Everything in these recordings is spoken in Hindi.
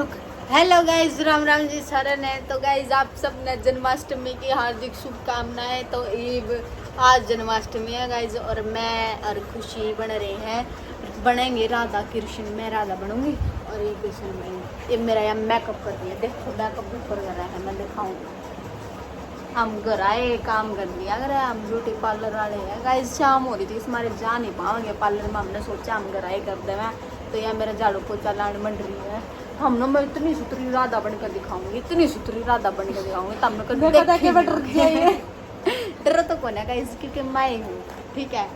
रुक। हेलो गाइज, राम राम जी शरण है। तो गाइज आप सब ने जन्माष्टमी की हार्दिक शुभकामनाएं। तो ईब आज जन्माष्टमी है गाइज, और मैं और खुशी बन रहे हैं, बनेंगे राधा कृष्ण। मैं राधा बनूंगी और ये कृष्ण बनेंगे। ये मेरा यहाँ मेकअप कर दिया, देखो मेकअप ऊपर कर रहा है, मैं दिखाऊंगा। हम घर आए, काम कर लिया अगर हम ब्यूटी पार्लर वाले हैं गाइज। शाम हो रही थी, हमारे जा नहीं पाओगे पार्लर में। हमने सोचा हम घर आए कर दें, तो यहाँ मेरा झाड़ू पोछा लाने बन रही है। हम ना मैं इतनी सुथरी राधा बनकर दिखाऊंगी, इतनी सुथरी राधा बनकर दिखाऊंगी, तब डर तो कौन है गाइस, क्योंकि मैं हूँ, ठीक है।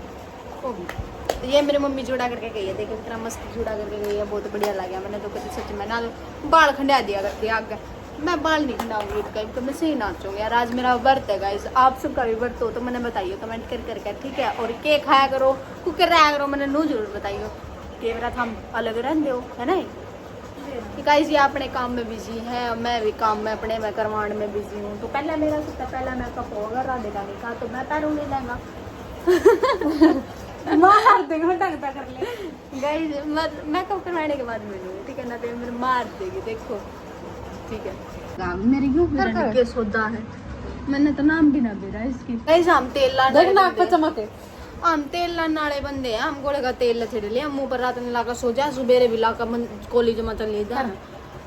तो ये मेरी मम्मी जुड़ा करके गई है, देखो कितना मस्त जुड़ा करके गई है, बहुत बढ़िया लगा। मैंने तो कभी सच में ना बाल खंडा दिया करती आगे। मैं बाल नहीं खंडाऊंगी तो मैं सही नाचूंगी यार। आज मेरा व्रत है गाइस, आप सबका भी व्रत हो तो मैंने बताइए कमेंट करके, ठीक है। और केक खाया करो, कुकर रहा करो, मैंने नू जरूर बताइए के व्रत हम अलग रहते हो, है ना। गाइस ये अपने काम में बिजी है, मैं भी काम में अपने में करवाने में बिजी हूँ। तो पहले मेरा सबसे पहला मेकअप होगा राधे का निकाह, तो मैं पैरों नहीं लेंगा मार देगा ढंगता कर ले गाइस। मेकअप करवाने के बाद मिलूंगी, ठीक है ना। तो मेरे मार देगी, देखो, ठीक है। मेरी क्यों के सौदा है, मैंने तो नाम भी ना बेरा इसकी। गाइस हम तेल ला देख नाक पे चमके, हम तेल लाने वाले बंदे हैं। हम गोले का तेल लछड़ लिया, मुंह पर रात में लाकर सो जा, सुबेरे भी लाकर कॉलेज में चल ले जा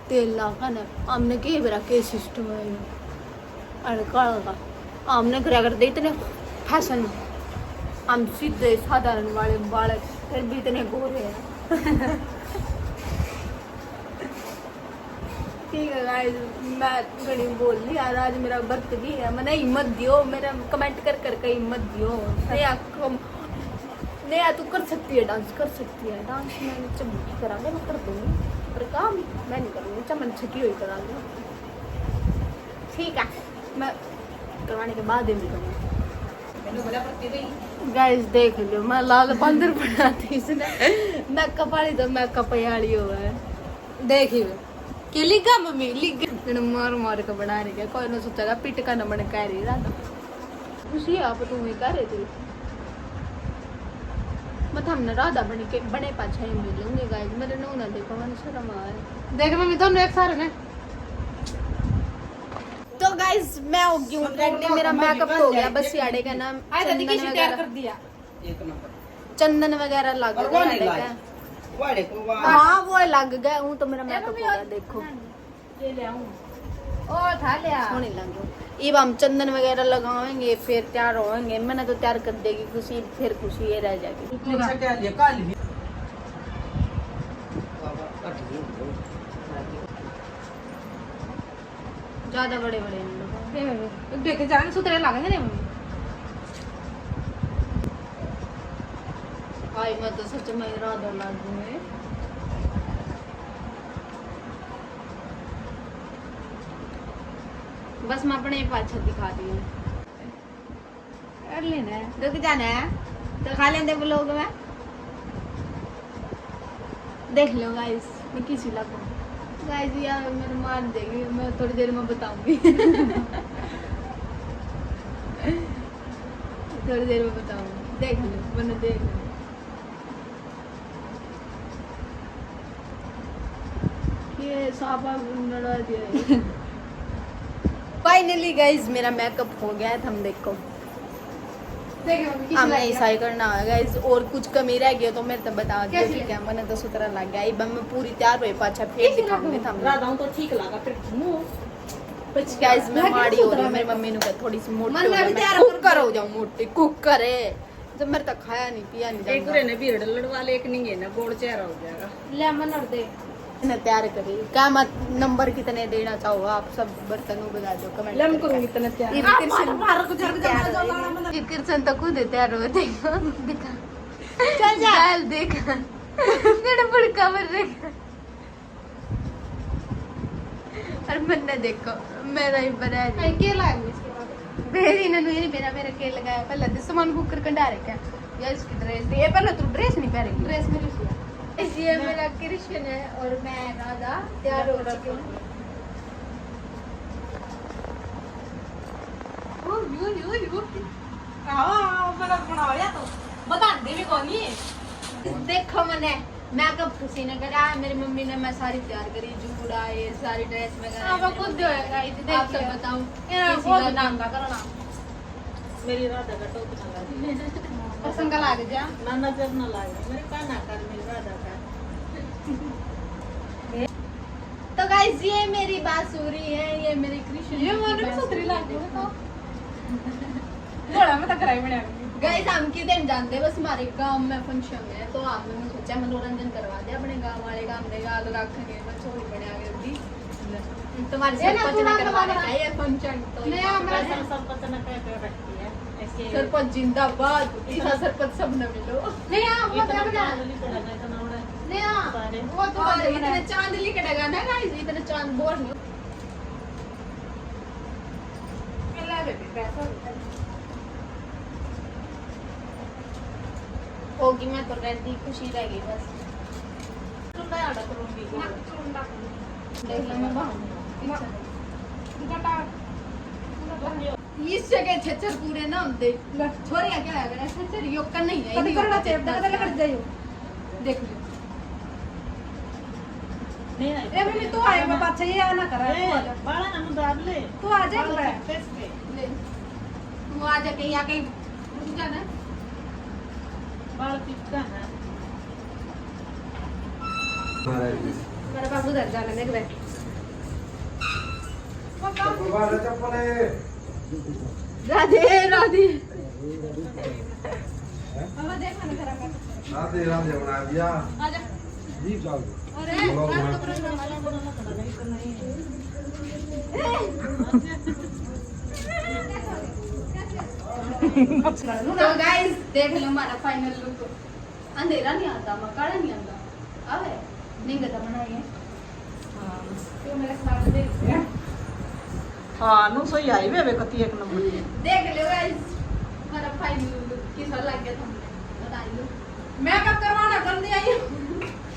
तेल लाकर ना। हमने के बेरा के सिस्टम है, अरे काला का हमने क्या करते इतने फैशन, हम सीधे साधारण वाले बालक फिर भी इतने गोरे हैं ठीक है गाइस, मैं घड़ी बोल ली यार। आज मेरा व्रत भी है, मैंने हिम्मत दियो, मेरा कमेंट कर करके हिम्मत दियो। नया तू कर सकती है, डांस कर सकती है। डांस मैं चमकी करांगे, मैं कर दूंगी, पर काम मैं नहीं करूँगी, चमन छकी हुई करांगी, ठीक है। मैं करवाने के बाद ही करूँगी। गाइस देख लो, मैं लाल बंदर बनाती इसने मेकअप वाली, तो मेकअप वाली हुआ है, देखिए कि लिखा मम्मी लिख मार मार के बना रही है। कोई ना सोचेगा पिट का न बन कह रही राधा खुशी आप तुम ही कह रहे थे। मतलब हमने राधा बने पाछा ही मिलूंगी गाइस। मेरे नो ना देखो, मैंने शर्म आ रही देख मम्मी दोनों एक सारे में। तो गाइस मैं हो गई हूं रेडी, मेरा मेकअप हो गया, बस याडे का नाम चंदन वगैरह लग गया। हाँ वो लग गया हूँ, तो मेरा मेकअप हो गया, देखो ये ले आऊं ओ था ले आ सोने लगे। अब हम चंदन वगैरह लगाएंगे, फिर तैयार होएंगे। मैंने तो तैयार कर देगी खुशी, फिर खुशी ये रह जाएगी। ज्यादा बड़े बड़े देखे जाने सुतरे लगेंगे ना मम्मी। आई मैं तो सच में राधा लागू है। बस मैं अपने पाछा दिखा दी हूँ, कर लेना रुक जाना है तो खा लेंगे ब्लॉग में, देख लो गाइस। मैं किसी लगू गाइस, यार मेरे मार देगी, मैं थोड़ी देर में बताऊंगी थोड़ी देर में बताऊंगी, देख लो, मैंने देख लो। ये साफा लड़ा दिया फाइनली गाइज मेरा मेकअप हो गया है। हम देखो हमें ऐसा ही करना है गाइज, और कुछ कमी रह गई तो मेरे तो बता दिया, ठीक है। मैंने तो सुतरा लग गया, अब मैं पूरी तैयार हुई, पाछा फिर दिखाऊंगी हम तो ठीक लगा फिर कुछ गाइज। मैं माड़ी हो रही हूं, मेरी मम्मी ने थोड़ी सी मोटी कुकर हो जाऊं, मोटी कुकर है जब मेरे तक खाया नहीं पिया नहीं। एक ने भीड़ लड़वा ले, एक नहीं है ना गोड़ चेहरा हो जाएगा। लेमन और दे तैयार करी क्या मत नंबर कितने देना चाहो आप सब बर्तनों बता दो कमेंट लम करूंगी इतना तैयार कृष्ण तो खुद तैयार हो देखो दिखा चल जा देखा मेरा बुड़का भर देखा और मैंने देखो मेरा ही बना है के लाएंगे इसके बाद बेरी ने मेरी मेरा मेरा के लगाया। पहले तो सामान कुकर कंडा रखा या इसकी ड्रेस ये पहले तू ड्रेस नहीं पहनेगी, ड्रेस मेरी ये मेरा कृष्ण है और मैं राधा तैयार हो चुकी हूँ। देखो मैंने मेकअप किसी ने करा, मेरी मम्मी ने मैं सारी तैयार करी, जूड़ा ये सारी ड्रेस में करा। आप खुद होएगा इतने आप सब बताऊं वो नाम का करना मेरी राधा का टोप ना लागे पसंद का लागे जा ना नजर ना लागे मेरे काना कर मेरी राधा का। तो गाइस ये मेरी बांसुरी है, ये मेरी कृष्ण ये मन में सुधरी लागे तो बड़ा मैं तो कराई बना गाइस हम किधर जानते बस हमारे गांव में फंक्शन है तो आपने सोचा मनोरंजन करवा दे अपने गांव वाले काम दे गाल रखेंगे मैं छोड़ बना के दी तुम्हारे सरपंच ने करवाना चाहिए फंक्शन तो नहीं हमारा सरपंच ने कह के रखी है ऐसे सरपंच जिंदाबाद ऐसा सरपंच सब न मिलो नहीं हां वो क्या बना नहीं हां वो तो इतने चांदली कटेगा ना गाइस इतने चांद बोर नहीं केला बेबी पैसा होगी मैं तो रहती खुशी रहेगी बस चुंडा आड़ा करूंगी देख ले मैं बाहर गटा इस जगह छच्चर पूरे ना होते छोरिया क्या है अगर छच्चर योग का नहीं है कभी करना चाहिए पता लग जाइयो देख ले नहीं ए मम्मी तू आए मैं पाछे ये ना कर ए बाला ना मुदाब ले तू आ जा ले तू आ जाके यहाँ कहीं रुक जाना बाल पिटका है मेरे बाबू दर जाने देख ले राधे राधे बाबा देख मैंने करा कर राधे राधे बना दिया आ जा जी जाओ अरे तो गाइस देख लो हमारा फाइनल लुक अंधेरा नहीं आता मकाड़ा नहीं आता आवे नहीं गता बनाइए तू मेरे साथ देख हां नु सही आई वे कती एक नंबर देख लो गाइस हमारा फाइनल लुक कैसा लग गया तुमने बताइए मेकअप करवाना कर दिया ये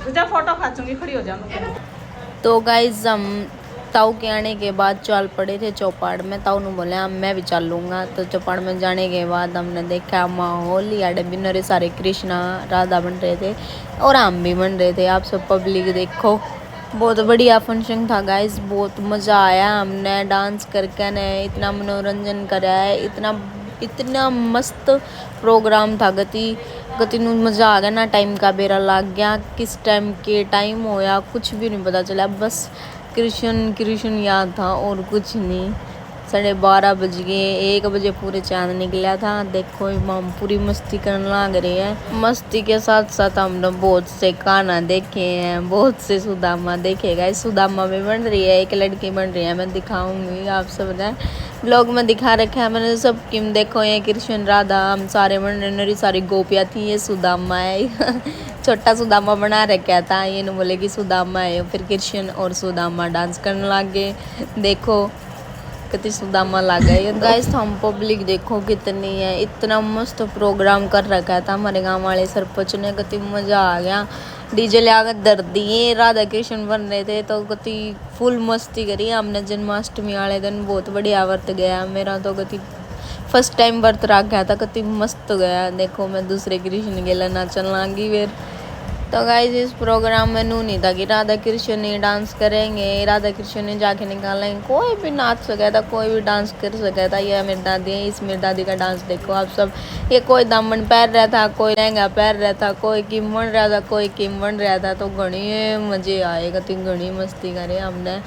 तुझा फोटो खींचूंगी खड़ी हो जाऊंगी तो गाइज हम ताऊ के आने के बाद चल पड़े थे चौपाड़ में। ताऊ ने बोले मैं भी चल लूँगा। तो चौपाड़ में जाने के बाद हमने देखा माहौल याडे बिन्नरे सारे कृष्णा राधा बन रहे थे और हम भी बन रहे थे। आप सब पब्लिक देखो बहुत बढ़िया फंक्शन था गाइज, बहुत मज़ा आया। हमने डांस करके ने इतना मनोरंजन करा है, इतना मस्त प्रोग्राम था। गति नू मज़ा आ गया ना, टाइम का बेरा लग गया, किस टाइम के टाइम होया कुछ भी नहीं पता चला, बस कृष्ण याद था और कुछ नहीं। 12:30 बज गए, 1 बजे पूरे चांद निकला था। देखो हम पूरी मस्ती करने लग रहे हैं। मस्ती के साथ साथ हमने बहुत से गाना देखे हैं, बहुत से सुदामा देखेगा। सुदामा भी बन रही है, एक लड़की बन रही है, मैं दिखाऊंगी आप सब ने ब्लॉग में दिखा रखा है मैंने सब किम। देखो ये कृष्ण राधा हम सारे बन रहे, मेरी सारी गोपियाँ थी, ये सुदामा है छोटा सुदामा बना रखा था। ये न बोले कि सुदामा है, फिर कृष्ण और सुदामा डांस करने लग गए। देखो कितनी सुदामा लग गए गाइस। तो हम पब्लिक देखो कितनी है, इतना मस्त प्रोग्राम कर रखा था हमारे गांव वाले सरपंच ने, कितनी मज़ा आ गया। डीजे ले आकर दर दिए, राधा कृष्ण बन रहे थे तो कितनी फुल मस्ती करी हमने। जन्माष्टमी वाले दिन बहुत बढ़िया व्रत गया मेरा, तो कितनी फर्स्ट टाइम व्रत रख गया था, कितनी मस्त गया। देखो मैं दूसरे कृष्ण के लिए नाचन लागी फिर। तो गाइस इस प्रोग्राम में नू नहीं था कि राधा कृष्ण ने डांस करेंगे, राधा कृष्ण ने जाके निकालेंगे, कोई भी नाच सका था, कोई भी डांस कर सका था। ये मेरी दादी है, इस मेरी दादी का डांस देखो आप सब। ये कोई दामन पहन रहा था, कोई लहंगा पहन रहा था, कोई किम बन रहा था, कोई किम बन रहा था। तो घनी मज़े आए, कति घनी मस्ती करे हमने।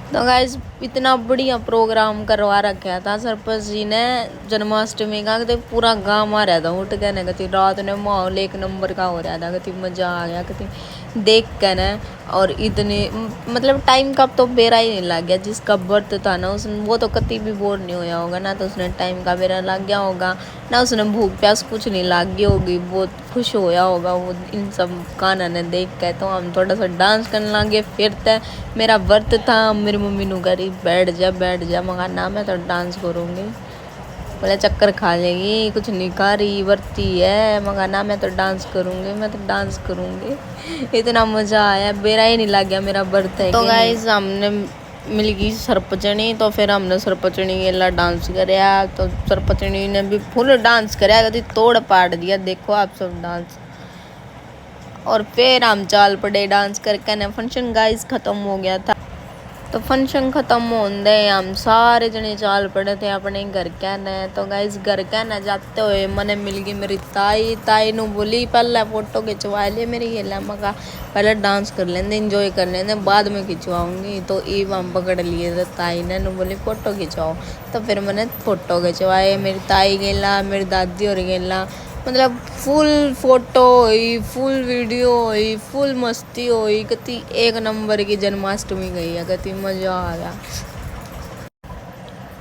तो गाइस इतना बढ़िया प्रोग्राम करवा रखा था सरपंच जी ने जन्माष्टमी का, तो पूरा गाँव आ रहा था उठ के न। कति रात ने माहौल 1 नंबर का हो रहा था, कति मज़ा आ गया कति देख कर न। और इतने मतलब टाइम का तो बेरा ही नहीं लग गया। जिसका व्रत था ना उसने वो तो कति भी बोर नहीं होया होगा ना, तो उसने टाइम का बेरा लग गया होगा ना, उसने भूख प्यास कुछ नहीं लग गई होगी, बहुत खुश होया होगा वो इन सब गाना ने देख के। तो हम थोड़ा सा डांस करने लगे। फिर तो मेरा व्रत था, मेरी मम्मी नू करी बैठ जा, मगर ना मैं तो डांस करूँगी। बोले चक्कर खा लेगी, कुछ नहीं खा रही, वर्ती है, मगर ना मैं तो डांस करूँगी। इतना मज़ा आया, बेरा ही नहीं लग गया मेरा व्रत है। तो गाइस हमने मिल गई सरपंचनी, तो फिर हमने सरपंचनी के लिए डांस कराया। तो सरपंचनी ने भी फुल डांस कराया, कभी तोड़ पाड़ दिया। देखो आप सब डांस और फिर हम चाल पड़े डांस करके ना। फंक्शन गाइस ख़त्म हो गया था, तो फंक्शन ख़त्म होने हम सारे जने चाल पड़े थे अपने घर के न। तो गाइस घर के न जाते हुए मने मिल गई मेरी ताई नू बोली पहले फ़ोटो खिंचवा ले मेरी गेला। मगा पहले डांस कर लेंगे, इंजॉय कर लेंगे, बाद में खिंचवाऊँगी। तो ईब हम पकड़ लिए थे ताई ने, नू बोली फ़ोटो खिंचवाओ। तो फिर मैंने फ़ोटो खिंचवाए, मेरी ताई गेला, मेरी दादी और गेला। मतलब फुल फोटो हुई, फुल वीडियो हुई, फुल मस्ती हुई। कति एक नंबर की जन्माष्टमी गई है, कति मज़ा आ गया।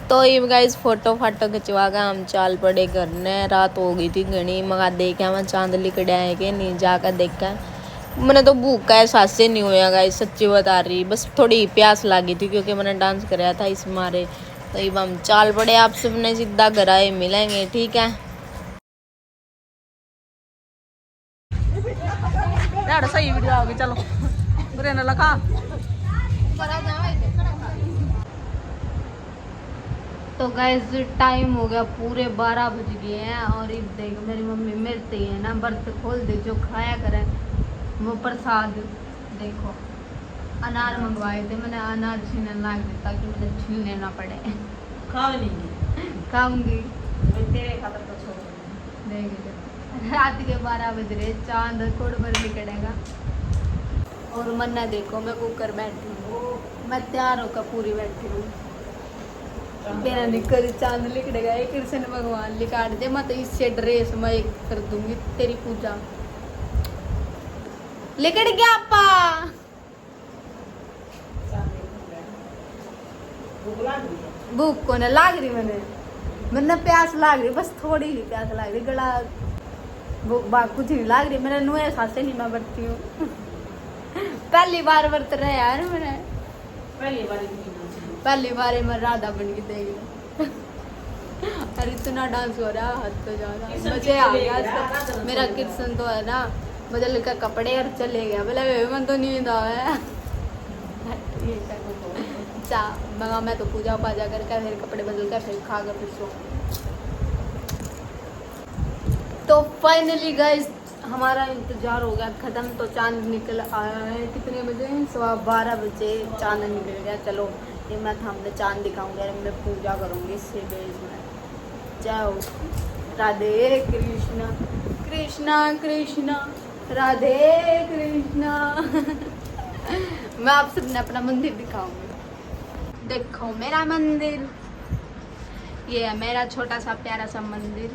तो ये गाइस फोटो फाटो खिंचवा कर हम चाल पड़े घर ने। रात हो गई थी घनी। मगा देखा मैं चांद लिकड़ा है कि नहीं, जाकर देखा। मैंने तो भूख का एहसास ही नहीं हुआ गाइस, सच्ची बता रही। बस थोड़ी प्यास लगी थी क्योंकि मैंने डांस कराया था इस मारे। तो ये हम चाल पड़े, आप सबने सीधा घर आए मिलेंगे, ठीक है। यार सही वीडियो आ गई, चलो बुरे न लगा। तो गाइस टाइम हो गया, पूरे 12 बज गए हैं। और ये देखो मेरी मम्मी मिलती है ना, बर्त खोल दे जो खाया करें वो प्रसाद। देखो अनार मंगवाए थे मैंने, अनार छीने लाग देता कि मुझे छीने ना पड़े। खा नहीं खाऊंगी तेरे खातर तो छोड़ देंगे। रात के 12 बज रहे, चांद कोड़ पर निकलेगा। और मन्ना देखो मैं कुकर बैठी हूँ, मैं तैयार होकर पूरी बैठी हूँ। मेरा निकल चांद लिखड़ेगा, एक कृष्ण भगवान लिखा दे, मैं तो इससे ड्रेस मैं एक कर दूंगी तेरी पूजा। लिखड़ गया आपा। भूख को ना लाग रही मैंने प्यास लाग रही, बस थोड़ी ही प्यास लाग रही, गला कुछ नहीं लाग रही। मैंने नुए सासे नहीं मैं बरती हूँ। पहली बार बरत रहे यार मैंने, पहली बार मैं राधा बन के देख। अरे इतना डांस हो रहा है, हद तो ज्यादा मजे आ गया। मेरा कृष्ण तो है ना बदल का कपड़े और चले गया, बोले मन तो नींद आया। मगा मैं तो पूजा पाजा करके फिर कपड़े बदल कर फिर खा कर फिर सो। तो फाइनली गाइस हमारा इंतजार हो गया खत्म। तो चांद निकल आया है, कितने बजे? 12:15 बजे चांद निकल गया। चलो ये मैं हमने चांद दिखाऊंगा, मैं पूजा करूंगी इससे बेस में। जाओ राधे कृष्णा कृष्णा कृष्णा राधे कृष्णा। मैं आप सबने अपना मंदिर दिखाऊंगी। देखो मेरा मंदिर, ये है मेरा छोटा सा प्यारा सा मंदिर।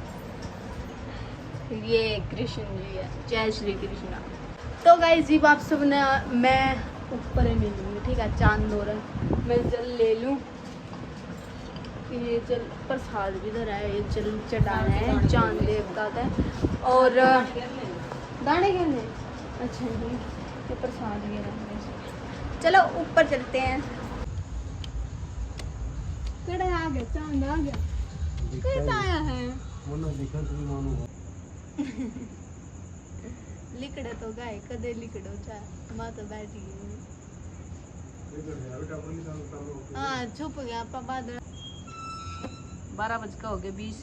ये कृष्ण जी है, जय श्री कृष्णा। तो गाइस जी आप सब ने, मैं ऊपर ही मिलूंगी, ठीक है। चांद हो रहा है, मैं जल ले लूँ। ये जल प्रसाद भी धरा है, ये जल चढ़ाना है चांद देवता का। और दाने कहने अच्छा जी, ये प्रसाद गिरा। चलो ऊपर चलते हैं। कड़ा आ गया, चांद आ गया, कैसा आया है? लिकड़े तो गए, कदे लिकड़ो चाहे माँ तो बैठी गई। हाँ छुप गया बाद। 12:20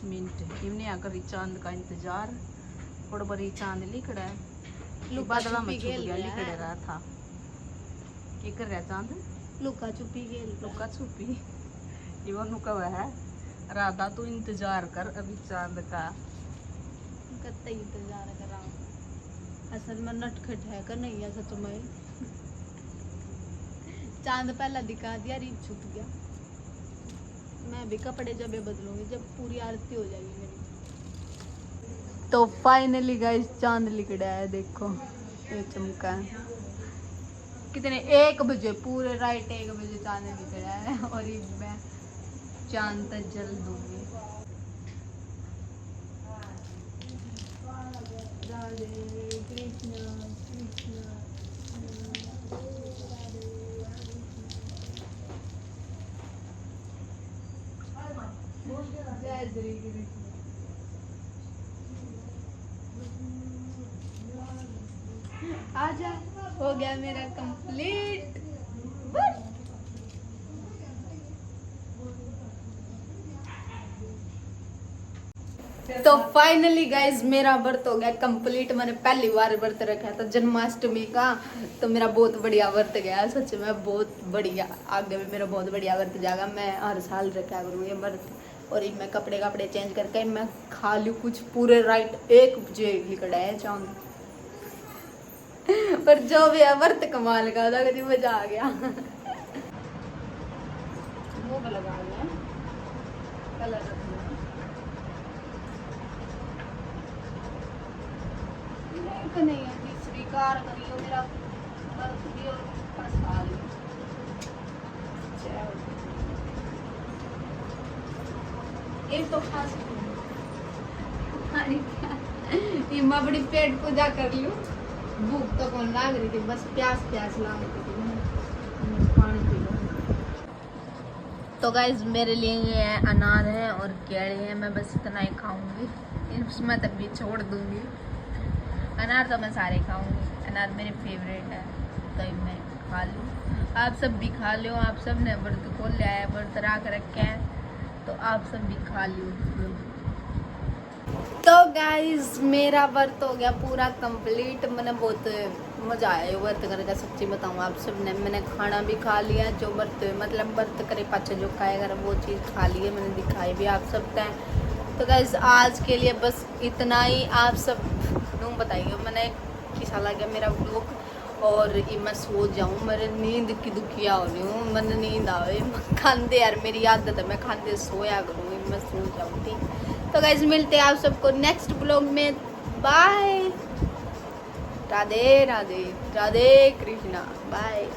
इवने आकर चांद का इंतजार। और बड़ी चांद लिकड़ा है, बादला में छुप गया, लिकड़े रहा था। क्या कर रहा चांद? लुका छुपी गेल, लुका छुपी। ये वो नुका हुआ है। राधा तू इंतजार कर अभी चांद का। कत्ते इंतजार कर रहा हूँ। असल में नटखट है का नहीं है सच में। चांद पहला दिखा दिया, रीत छुप गया। मैं भी कपड़े जब बदलूंगी जब पूरी आरती हो जाएगी मेरी। तो फाइनली गाइस चांद लिकड़ा है, देखो ये चमका है। कितने 1 बजे, पूरे राइट 1 बजे चांद लिकड़ा है। और ये मैं चांद तक जल दूंगी। राधे कृष्णा कृष्णा जय श्री कृष्ण। आजा, हो गया मेरा कंप्लीट। तो फाइनली गाइज मेरा व्रत हो गया कंप्लीट। मैंने पहली बार व्रत रखा था जन्माष्टमी का, तो मेरा बहुत बढ़िया व्रत गया सच में, बहुत बढ़िया। आगे भी मेरा बहुत बढ़िया व्रत जाएगा, मैं हर साल रखा करूँ ये व्रत। और ये मैं कपड़े चेंज करके मैं खा लूँ कुछ पूरे राइट 1 बजे निकला है चांद। पर जो भी है व्रत कमाल का था, कभी मजा आ गया। वो लगा लिया कलर नहीं है कि स्वीकार करियो मेरा व्रत भी और फंसा लियो। एक तो खास ये मैं बड़ी पेट पूजा कर लियो, भूख तो कौन लाग रही थी, बस प्यास लाग रही थी, पानी पी लो। तो गाइज मेरे लिए ये है अनार है और केले हैं, मैं बस इतना ही खाऊंगी, इसमें तभी छोड़ दूंगी। अनार तो मैं सारे खाऊंगी, अनार मेरे फेवरेट है, तो मैं खा लूँ। आप सब भी खा लो, आप सब ने व्रत खोल लिया है, व्रत रख रखे हैं, तो आप सब भी खा लो। तो गाइज मेरा व्रत हो गया पूरा कंप्लीट। मैंने बहुत मजा आया ये व्रत करके, सच्ची बताऊँ आप सब ने। मैंने खाना भी खा लिया, जो व्रत करे पाचे जो खाएगा वो चीज़ खा ली है, मैंने दिखाई भी आप सब का। तो गाइज आज के लिए बस इतना ही। आप सब नू बताइए मैंने कैसा लगा मेरा व्लॉग, और ये मैं सो जाऊँ, मेरे नींद की दुखिया हो रही हूँ, मन नींद आवे खाते यार, मेरी आदत है मैं खाते सोया करूँ, मैं सो जाऊँ थी। तो गाइज मिलते हैं आप सबको नेक्स्ट ब्लॉग में, बाय। राधे राधे, राधे कृष्णा, बाय।